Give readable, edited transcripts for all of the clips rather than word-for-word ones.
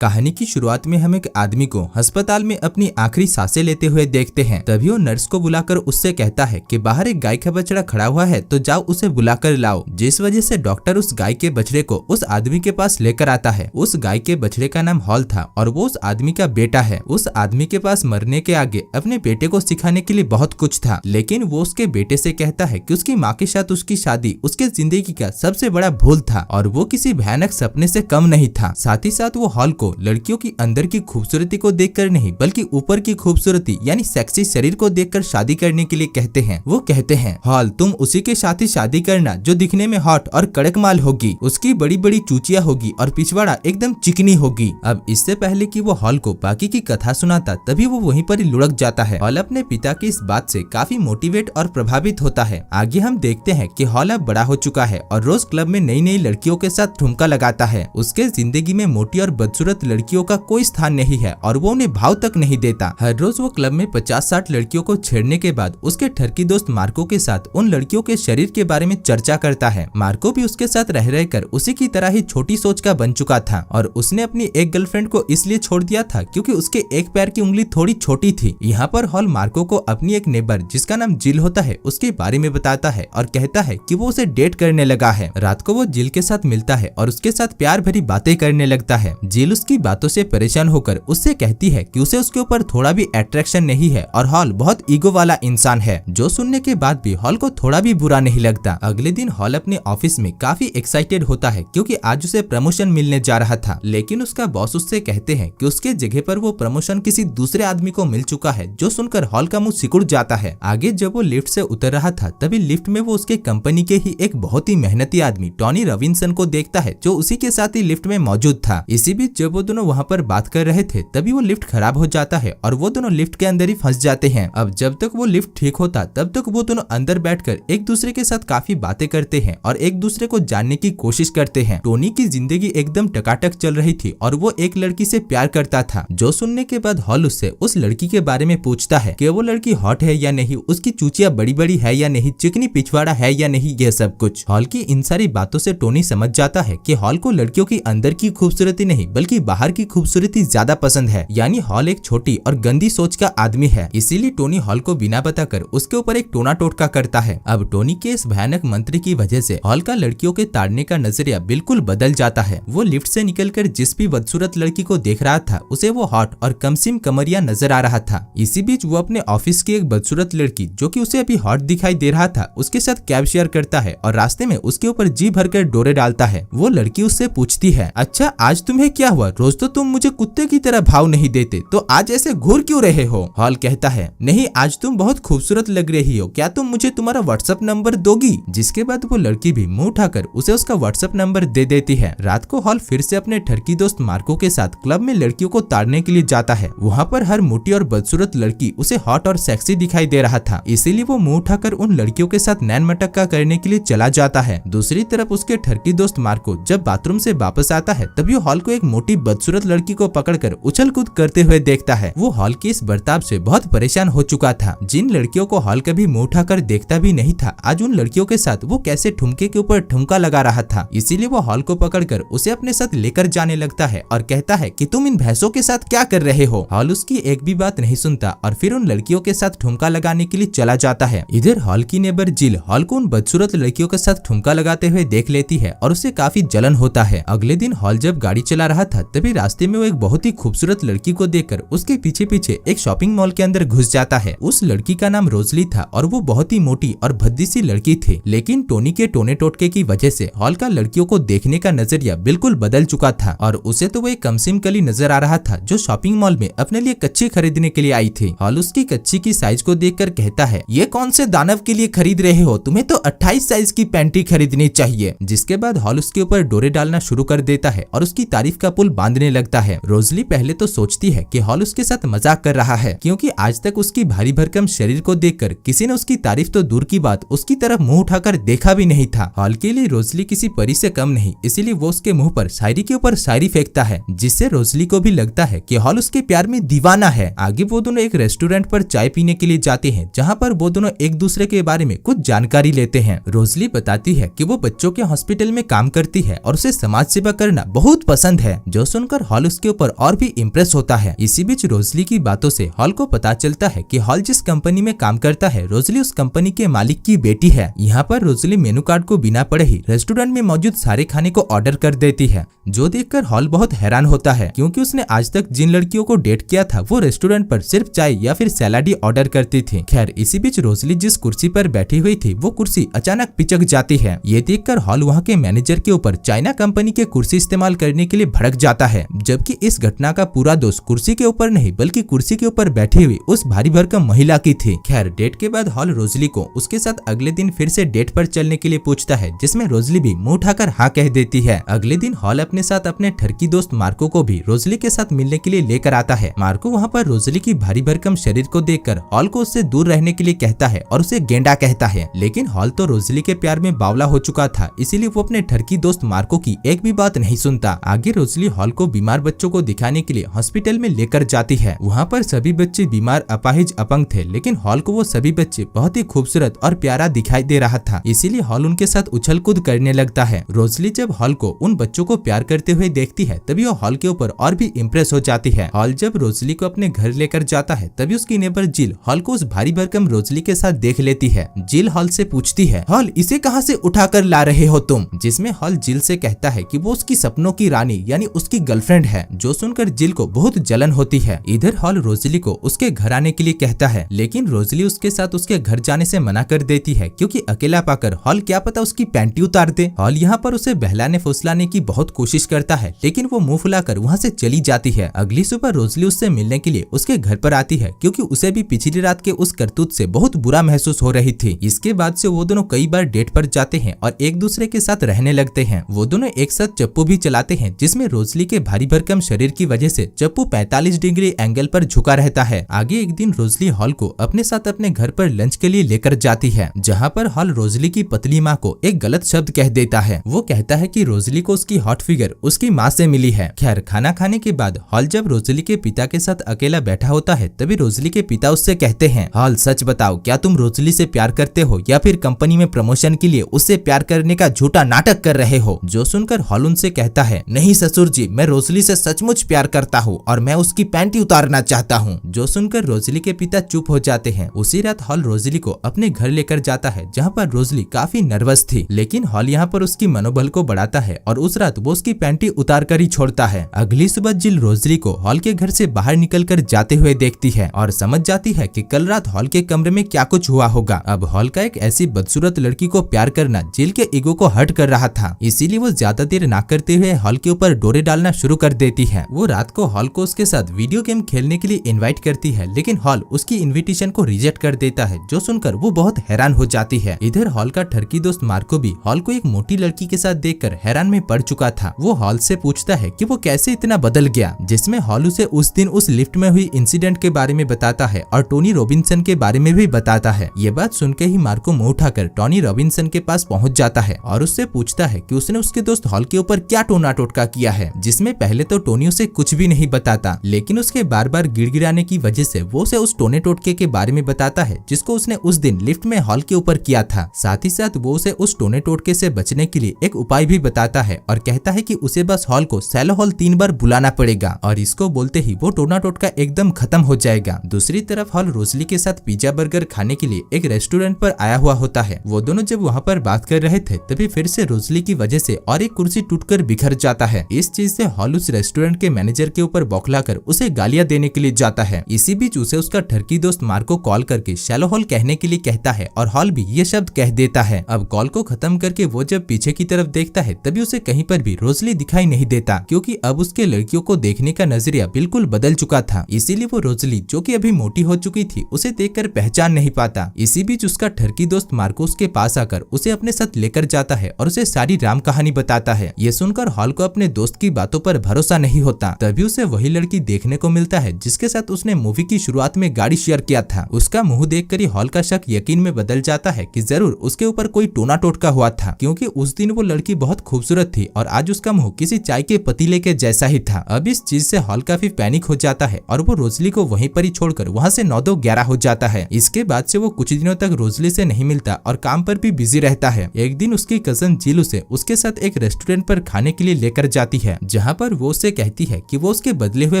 कहानी की शुरुआत में हम एक आदमी को अस्पताल में अपनी आखिरी सांसें लेते हुए देखते हैं। तभी वो नर्स को बुलाकर उससे कहता है कि बाहर एक गाय का बछड़ा खड़ा हुआ है, तो जाओ उसे बुलाकर लाओ। जिस वजह से डॉक्टर उस गाय के बछड़े को उस आदमी के पास लेकर आता है। उस गाय के बछड़े का नाम हॉल था और वो उस आदमी का बेटा है। उस आदमी के पास मरने के आगे अपने बेटे को सिखाने के लिए बहुत कुछ था, लेकिन वो उसके बेटे से कहता है कि उसकी माँ के साथ उसकी शादी उसके जिंदगी का सबसे बड़ा भूल था और वो किसी भयानक सपने से कम नहीं था। साथ ही साथ वो हॉल लड़कियों की अंदर की खूबसूरती को देखकर नहीं बल्कि ऊपर की खूबसूरती यानी सेक्सी शरीर को देखकर शादी करने के लिए कहते हैं। वो कहते हैं, हॉल तुम उसी के साथ ही शादी करना जो दिखने में हॉट और कड़क माल होगी, उसकी बड़ी बड़ी चूचिया होगी और पिछवाड़ा एकदम चिकनी होगी। अब इससे पहले कि वो हॉल को बाकी की कथा सुनाता तभी वो वहीं पर ही लुढ़क जाता है। हॉल अपने पिता की इस बात से काफी मोटिवेट और प्रभावित होता है। आगे हम देखते हैं कि हॉल अब बड़ा हो चुका है और रोज क्लब में नई नई लड़कियों के साथ ठुमका लगाता है। उसके जिंदगी में मोटी और बदसूरत लड़कियों का कोई स्थान नहीं है और वो उन्हें भाव तक नहीं देता। हर रोज वो क्लब में 50-60 लड़कियों को छेड़ने के बाद उसके ठरकी दोस्त मार्को के साथ उन लड़कियों के शरीर के बारे में चर्चा करता है। मार्को भी उसके साथ रह रहकर उसी की तरह ही छोटी सोच का बन चुका था और उसने अपनी एक गर्लफ्रेंड को इसलिए छोड़ दिया था क्योंकि उसके एक पैर की उंगली थोड़ी छोटी थी। यहाँ पर हॉल मार्को को अपनी एक नेबर जिसका नाम जिल होता है उसके बारे में बताता है और कहता है कि वो उसे डेट करने लगा है। रात को वो जिल के साथ मिलता है और उसके साथ प्यार भरी बातें करने लगता है। जिल उसकी बातों से परेशान होकर उससे कहती है कि उसे उसके ऊपर थोड़ा भी अट्रैक्शन नहीं है और हॉल बहुत ईगो वाला इंसान है, जो सुनने के बाद भी हॉल को थोड़ा भी बुरा नहीं लगता। अगले दिन हॉल अपने ऑफिस में काफी एक्साइटेड होता है क्योंकि आज उसे प्रमोशन मिलने जा रहा था, लेकिन उसका बॉस उससे कहते हैं कि उसके जगह पर वो प्रमोशन किसी दूसरे आदमी को मिल चुका है, जो सुनकर हॉल का मुंह सिकुड़ जाता है। आगे जब वो लिफ्ट से उतर रहा था तभी लिफ्ट में वो उसके कंपनी के ही एक बहुत ही मेहनती आदमी टॉनी रविनसन को देखता है, जो उसी के साथ ही लिफ्ट में मौजूद था। इसी बीच जब वो दोनों वहाँ पर बात कर रहे थे तभी वो लिफ्ट खराब हो जाता है और वो दोनों लिफ्ट के अंदर ही फंस जाते हैं। अब जब तक वो लिफ्ट ठीक होता तब तक वो दोनों अंदर बैठकर एक दूसरे के साथ काफी बातें करते हैं और एक दूसरे को जानने की कोशिश करते हैं। टोनी की जिंदगी एकदम टकाटक चल रही थी और वो एक लड़की से प्यार करता था, जो सुनने के बाद हॉल उससे उस लड़की के बारे में पूछता है कि वो लड़की हॉट है या नहीं, उसकी चूचिया बड़ी बड़ी है या नहीं, चिकनी पिछवाड़ा है या नहीं, यह सब कुछ। हॉल की इन सारी बातों से टोनी समझ जाता है कि हॉल को लड़कियों की अंदर की खूबसूरती नहीं बल्कि बाहर की खूबसूरती ज्यादा पसंद है, यानी हॉल एक छोटी और गंदी सोच का आदमी है। इसीलिए टोनी हॉल को बिना बताकर उसके ऊपर एक टोना टोटका करता है। अब टोनी के इस भयानक मंत्र की वजह से हॉल का लड़कियों के ताड़ने का नजरिया बिल्कुल बदल जाता है। वो लिफ्ट से निकलकर जिस भी बदसूरत लड़की को देख रहा था उसे वो हॉट और कमसिम कमरिया नजर आ रहा था। इसी बीच वो अपने ऑफिस की एक बदसूरत लड़की जो कि उसे अभी हॉट दिखाई दे रहा था उसके साथ कैब शेयर करता है और रास्ते में उसके ऊपर जी भरकर डोरे डालता है। वो लड़की उससे पूछती है, अच्छा आज तुम्हें क्या हुआ, रोज तो तुम मुझे कुत्ते की तरह भाव नहीं देते, तो आज ऐसे घूर क्यों रहे हो? हॉल कहता है, नहीं आज तुम बहुत खूबसूरत लग रही हो, क्या तुम मुझे तुम्हारा व्हाट्सएप नंबर दोगी? जिसके बाद वो लड़की भी मुंह उठाकर उसे उसका व्हाट्सएप नंबर दे देती है। रात को हॉल फिर से अपने ठरकी दोस्त मार्को के साथ क्लब में लड़कियों को ताड़ने के लिए जाता है। वहाँ पर हर मोटी और बदसूरत लड़की उसे हॉट और सेक्सी दिखाई दे रहा था, इसीलिए वो मुंह उठाकर उन लड़कियों के साथ नैन मटक्का करने के लिए चला जाता है। दूसरी तरफ उसके ठरकी दोस्त मार्को जब बाथरूम से वापस आता है तभी हॉल को एक मोटी बदसूरत लड़की को पकड़कर उछल कूद करते हुए देखता है। वो हॉल के इस बर्ताव से बहुत परेशान हो चुका था। जिन लड़कियों को हॉल कभी मुंह उठाकर देखता भी नहीं था, आज उन लड़कियों के साथ वो कैसे ठुमके के ऊपर ठुमका लगा रहा था। इसीलिए वो हॉल को पकड़कर उसे अपने साथ लेकर जाने लगता है और कहता है कि तुम इन भैंसों के साथ क्या कर रहे हो। हॉल उसकी एक भी बात नहीं सुनता और फिर उन लड़कियों के साथ ठुमका लगाने के लिए चला जाता है। इधर हॉल की नेबर जिल हॉल को उन बदसूरत लड़कियों के साथ ठुमका लगाते हुए देख लेती है और उसे काफी जलन होता है। अगले दिन हॉल जब गाड़ी चला रहा था तभी रास्ते में वो एक बहुत ही खूबसूरत लड़की को देखकर उसके पीछे पीछे एक शॉपिंग मॉल के अंदर घुस जाता है। उस लड़की का नाम रोजली था और वो बहुत ही मोटी और भद्दी सी लड़की थी, लेकिन टोनी के टोने टोटके की वजह से हॉल का लड़कियों को देखने का नजरिया बिल्कुल बदल चुका था और उसे तो वो एक कमसिम कली नजर आ रहा था जो शॉपिंग मॉल में अपने लिए कच्ची खरीदने के लिए आई थी। हॉल उसकी कच्ची की साइज को देखकर कहता है, ये कौन से दानव के लिए खरीद रहे हो, तुम्हें तो 28 साइज की पैंटी खरीदनी चाहिए। जिसके बाद हॉल उसके ऊपर डोरे डालना शुरू कर देता है और उसकी तारीफ का पुल बांधने लगता है। रोजली पहले तो सोचती है कि हॉल उसके साथ मजाक कर रहा है, क्योंकि आज तक उसकी भारी भरकम शरीर को देखकर किसी ने उसकी तारीफ तो दूर की बात उसकी तरफ मुंह उठाकर देखा भी नहीं था। हॉल के लिए रोजली किसी परी से कम नहीं, इसीलिए वो उसके मुंह पर शायरी के ऊपर शायरी फेंकता है, जिससे रोजली को भी लगता है कि हॉल उसके प्यार में दीवाना है। आगे वो दोनों एक रेस्टोरेंट पर चाय पीने के लिए जाते हैं, जहाँ पर वो दोनों एक दूसरे के बारे में कुछ जानकारी लेते हैं। रोजली बताती है कि वो बच्चों के हॉस्पिटल में काम करती है और उसे समाज सेवा करना बहुत पसंद है, जो सुनकर हॉल उसके ऊपर और भी इम्प्रेस होता है। इसी बीच रोजली की बातों से हॉल को पता चलता है कि हॉल जिस कंपनी में काम करता है रोजली उस कंपनी के मालिक की बेटी है। यहाँ पर रोजली मेनू कार्ड को बिना पढ़े ही रेस्टोरेंट में मौजूद सारे खाने को ऑर्डर कर देती है, जो देखकर हॉल बहुत हैरान होता है क्योंकि उसने आज तक जिन लड़कियों को डेट किया था वो रेस्टोरेंट पर सिर्फ चाय या फिर सैलाड ही ऑर्डर करती थी। खैर इसी बीच रोजली जिस कुर्सी पर बैठी हुई थी वो कुर्सी अचानक पिचक जाती है। ये देखकर हॉल वहाँ के मैनेजर के ऊपर चाइना कंपनी के कुर्सी इस्तेमाल करने के लिए भड़क जाता है, जबकि इस घटना का पूरा दोष कुर्सी के ऊपर नहीं बल्कि कुर्सी के ऊपर बैठी हुई उस भारी भरकम महिला की थी। खैर डेट के बाद हॉल रोजली को उसके साथ अगले दिन फिर से डेट पर चलने के लिए पूछता है, जिसमें रोजली भी मुंह उठाकर हाँ कह देती है। अगले दिन हॉल अपने साथ अपने ठरकी दोस्त मार्को को भी रोजली के साथ मिलने के लिए लेकर आता है। मार्को वहाँ पर रोजली की भारी भरकम शरीर को देखकर हॉल को उससे दूर रहने के लिए कहता है और उसे गेंडा कहता है, लेकिन हॉल तो रोजली के प्यार में बावला हो चुका था, इसीलिए वो अपने ठरकी दोस्त मार्को की एक भी बात नहीं सुनता। आगे रोजली हॉल को बीमार बच्चों को दिखाने के लिए हॉस्पिटल में लेकर जाती है। वहाँ पर सभी बच्चे बीमार अपाहिज अपंग थे, लेकिन हॉल को वो सभी बच्चे बहुत ही खूबसूरत और प्यारा दिखाई दे रहा था, इसीलिए हॉल उनके साथ उछल कूद करने लगता है। रोजली जब हॉल को उन बच्चों को प्यार करते हुए देखती है तभी वो हॉल के ऊपर और भी इम्प्रेस हो जाती है। हॉल जब रोजली को अपने घर लेकर जाता है तभी उसकी नेबर जिल हॉल को उस भारी भरकम रोजली के साथ देख लेती है। जिल हॉल से पूछती है, हॉल इसे कहाँ से उठा कर ला रहे हो तुम? जिसमें हॉल जिल से कहता है कि वो उसकी सपनों की रानी यानी उसकी गर्लफ्रेंड है, जो सुनकर जिल को बहुत जलन होती है। इधर हॉल रोजली को उसके घर आने के लिए कहता है, लेकिन रोजली उसके साथ उसके घर जाने से मना कर देती है क्योंकि अकेला पाकर हॉल क्या पता उसकी पैंटी उतार दे। हॉल यहाँ पर उसे बहलाने फुसलाने की बहुत कोशिश करता है, लेकिन वो मुंह फुलाकर वहाँ से चली जाती है। अगली सुबह रोजली उससे मिलने के लिए उसके घर पर आती है क्योंकि उसे भी पिछली रात के उस करतूत से बहुत बुरा महसूस हो रही थी। इसके बाद से वो दोनों कई बार डेट पर जाते हैं और एक दूसरे के साथ रहने लगते हैं। वो दोनों एक साथ चप्पू भी चलाते हैं, जिसमें रोजली के भारी भरकम शरीर की वजह से चप्पू 45 डिग्री एंगल पर झुका रहता है। आगे एक दिन रोजली हॉल को अपने साथ अपने घर पर लंच के लिए लेकर जाती है, जहाँ पर हॉल रोजली की पतली माँ को एक गलत शब्द कह देता है। वो कहता है कि रोजली को उसकी हॉट फिगर उसकी माँ से मिली है। खैर खाना खाने के बाद हॉल जब रोजली के पिता के साथ अकेला बैठा होता है तभी रोजली के पिता उससे कहते हैं, हॉल सच बताओ, क्या तुम रोजली से प्यार करते हो या फिर कंपनी में प्रमोशन के लिए उससे प्यार करने का झूठा नाटक कर रहे हो? जो सुनकर हॉल उनसे कहता है, नहीं ससुर जी, मैं रोजली से सचमुच प्यार करता हूँ और मैं उसकी पैंटी उतारना चाहता हूँ। जो सुनकर रोजली के पिता चुप हो जाते हैं। उसी रात हॉल रोजली को अपने घर लेकर जाता है, जहाँ पर रोजली काफी नर्वस थी, लेकिन हॉल यहाँ पर उसकी मनोबल को बढ़ाता है और उस रात वो उसकी पैंटी उतार कर ही छोड़ता है। अगली सुबह जिल रोजली को हॉल के घर से बाहर निकल कर जाते हुए देखती है और समझ जाती है कि कल रात हॉल के कमरे में क्या कुछ हुआ होगा। अब हॉल का एक ऐसी बदसूरत लड़की को प्यार करना जिल के ईगो को हर्ट कर रहा था, इसीलिए वो ज्यादा देर ना करते हुए हॉल के ऊपर डोरे डालना शुरू कर देती है। वो रात को हॉल को उसके साथ वीडियो गेम खेलने के लिए इनवाइट करती है, लेकिन हॉल उसकी इन्विटेशन को रिजेक्ट कर देता है, जो सुनकर वो बहुत हैरान हो जाती है। इधर हॉल का ठरकी दोस्त मार्को भी हॉल को एक मोटी लड़की के साथ देखकर हैरान में पड़ चुका था। वो हॉल से पूछता है कि वो कैसे इतना बदल गया, जिसमें हॉल उसे उस दिन उस लिफ्ट में हुई इंसिडेंट के बारे में बताता है और टोनी रॉबिन्सन के बारे में भी बताता है। ये बात सुनकर ही मार्को मुंह उठाकर टोनी रॉबिन्सन के पास पहुंच जाता है और उससे पूछता है कि उसने उसके दोस्त हॉल के ऊपर क्या टोना टोटका किया है, जिसमें पहले तो टोनी उसे कुछ भी नहीं बताता, लेकिन उसके बार बार गिड़गिड़ाने की वजह से वो उसे उस टोने टोटके के बारे में बताता है जिसको उसने उस दिन लिफ्ट में हॉल के ऊपर किया था। साथ ही साथ वो उसे उस टोने टोटके से बचने के लिए एक उपाय भी बताता है और कहता है कि उसे बस हॉल को सैलो हॉल 3 बार बुलाना पड़ेगा और इसको बोलते ही वो टोना टोटका एकदम खत्म हो जाएगा। दूसरी तरफ हॉल रोजली के साथ पिज्जा बर्गर खाने के लिए एक रेस्टोरेंट पर आया हुआ होता है। वो दोनों जब वहाँ पर बात कर रहे थे तभी फिर से रोजली की वजह से और एक कुर्सी टूटकर बिखर जाता है। इस चीज से हॉल उस रेस्टोरेंट के मैनेजर के ऊपर बौखलाकर उसे गालियां देने के लिए जाता है। इसी बीच उसे उसका ठरकी दोस्त मार्को कॉल करके शैलो हॉल कहने के लिए कहता है और हॉल भी ये शब्द कह देता है। अब कॉल को खत्म करके वो जब पीछे की तरफ देखता है तभी उसे कहीं पर भी रोजली दिखाई नहीं देता, क्योंकि अब उसके लड़कियों को देखने का नजरिया बिल्कुल बदल चुका था। इसीलिए वो रोजली जो कि अभी मोटी हो चुकी थी उसे देखकर पहचान नहीं पाता। इसी बीच उसका ठरकी दोस्त मार्को उसके पास आकर उसे अपने साथ लेकर जाता है और उसे सारी राम कहानी बताता है। ये सुनकर हॉल को अपने दोस्त की बातों पर भरोसा नहीं होता। तभी उसे वही लड़की देखने को मिलता है जिसके साथ उसने मूवी की शुरुआत में गाड़ी शेयर किया था। उसका मुंह देखकर ही हॉल का शक यकीन में बदल जाता है कि जरूर उसके ऊपर कोई टोना टोटका हुआ था, क्योंकि उस दिन वो लड़की बहुत खूबसूरत थी और आज उसका मुंह किसी चाय के पतीले के जैसा ही था। अब इस चीज से हॉल काफी पैनिक हो जाता है और वो रोजली को वहीं पर ही छोड़कर वहाँ से 9-2-11 हो जाता है। इसके बाद से वो कुछ दिनों तक रोजली से नहीं मिलता और काम पर भी बिजी रहता है। एक दिन उसकी कजन जिल उसे उसके साथ एक रेस्टोरेंट पर खाने के लिए लेकर जाती है, जहाँ पर वो उससे कहती है कि वो उसके बदले हुए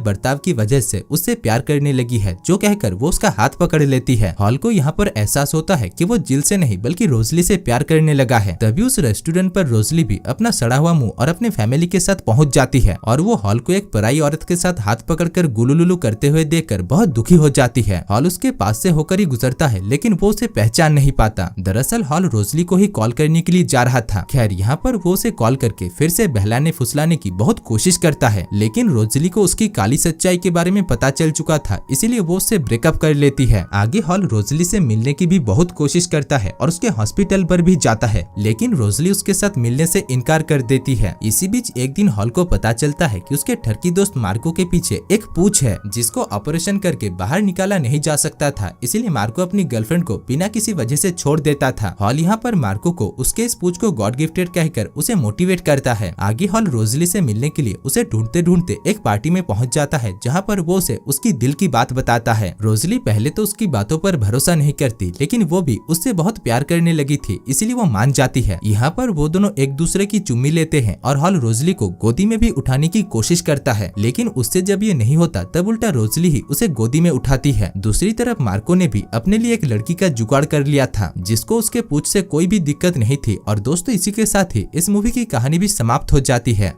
बर्ताव की वजह से उससे प्यार करने लगी है, जो कहकर वो उसका हाथ पकड़ लेती है। हॉल को यहाँ पर एहसास होता है कि वो जिल से नहीं बल्कि रोजली से प्यार करने लगा है। तभी उस रेस्टोरेंट पर रोजली भी अपना सड़ा हुआ मुंह और अपने फैमिली के साथ पहुंच जाती है और वो हॉल को एक पराई औरत के साथ हाथ पकड़कर गुलुलुलु करते हुए देखकर बहुत दुखी हो जाती है। हॉल उसके पास से होकर ही गुजरता है, लेकिन वो उसे पहचान नहीं पाता। दरअसल हॉल रोजली को ही कॉल करने के लिए जा रहा था। खैर यहाँ पर वो उसे कॉल करके फिर से बहलाने फुसलाने की बहुत कोशिश करता है, लेकिन रोजली को उसकी काली सच्चाई के बारे में पता चल चुका था, इसीलिए वो उससे ब्रेकअप कर लेती है। आगे हॉल रोजली से मिलने की भी बहुत कोशिश करता है और उसके हॉस्पिटल पर भी जाता है, लेकिन रोजली उसके साथ मिलने से इनकार कर देती है। इसी बीच एक दिन हॉल को पता चलता है कि उसके ठरकी दोस्त मार्को के पीछे एक पूंछ है, जिसको ऑपरेशन करके बाहर निकाला नहीं जा सकता था, इसीलिए मार्को अपनी गर्लफ्रेंड को बिना किसी वजह से छोड़ देता था। हॉल यहाँ पर मार्को को उसके इस पूंछ को गॉड गिफ्टेड कहकर उसे मोटिवेट करता है। आगे हॉल रोजली से मिलने के लिए उसे ढूंढते ढूंढते एक पार्टी में पहुंच जाता है, जहाँ पर वो उसे उसकी दिल की बात बताता है। रोजली पहले तो उसकी बातों पर भरोसा नहीं करती, लेकिन वो भी उससे बहुत प्यार करने लगी थी, इसीलिए वो मान जाती है। यहाँ पर वो दोनों एक दूसरे की चुम्मी लेते हैं और हॉल रोजली को गोदी में भी उठाने की कोशिश करता है, लेकिन उससे जब ये नहीं होता तब उल्टा रोजली ही उसे गोदी में उठाती है। दूसरी तरफ मार्को ने भी अपने लिए एक लड़की का जुगाड़ कर लिया था, जिसको उसके पूंछ से कोई भी दिक्कत नहीं थी। और दोस्तों इसी के साथ ही इस मूवी की कहानी भी समाप्त हो जाती है।